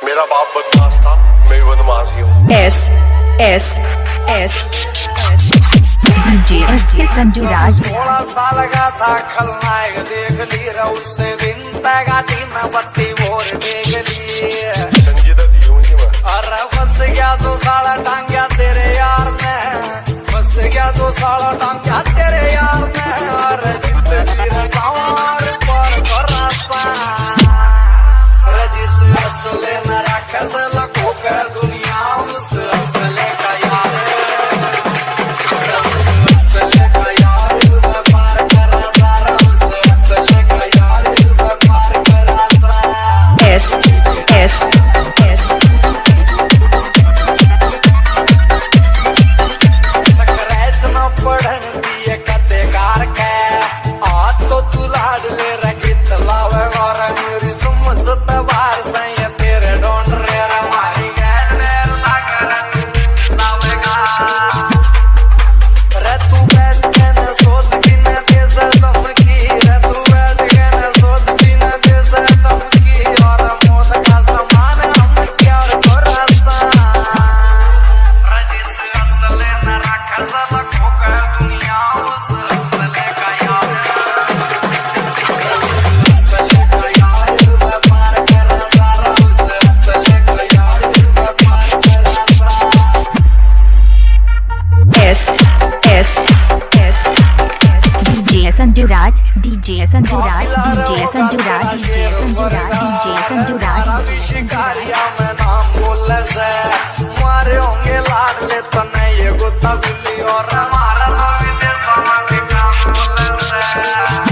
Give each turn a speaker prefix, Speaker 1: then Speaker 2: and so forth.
Speaker 1: मेरा बाप बदमाश था, मैं भी बदमाश ही हूँ।
Speaker 2: S S S
Speaker 3: DJ S Sanju Raj.
Speaker 4: 16 साल का था खलनायक, देख ली उससे दिन गाटी में बत्ती भोर देख ली।
Speaker 1: संगीता दी मुझे मैं।
Speaker 4: अरे फंस गया तो साला टांग्या तेरे यार ने, फंस गया तो साला टांग्या तेरे यार ने। अरे जितनी रसावार पर भरोसा, रजिस असले न रखे से लखों के दुनिया उस असले का यार, असले का यार व्यापार करा सारा, उस असले का यार व्यापार करा सारा।
Speaker 2: एस एस एस
Speaker 4: सकरेस न पढ़न दिए कतेकार के, आज तो तू लाडले रगित लावे और मेरी समझत बार सही तेरे ढूंढ रे हमारी गैर लग लावेगा। रे तू बैठ के न सोच कि न देश दम की, रे तू बैठ के न सोच कि न देश दम की। और मौत का समान हम क्या भरोसा, रजिस असले न रखे लखों के दुनिया उस असले का यार, असले का यार व्यापार करा सारा, उस असले का यार व्यापार करा सारा।
Speaker 2: S S S
Speaker 3: DJ Sanju Raj. DJ Sanju Raj. DJ Sanju Raj. DJ Sanju Raj. DJ Sanju Raj.
Speaker 4: शिकारिया में नाम बोले से मारे होंगे लाडले तने ये गुत्ता बिल्ली, और हमारा विदेश में काम बोले से।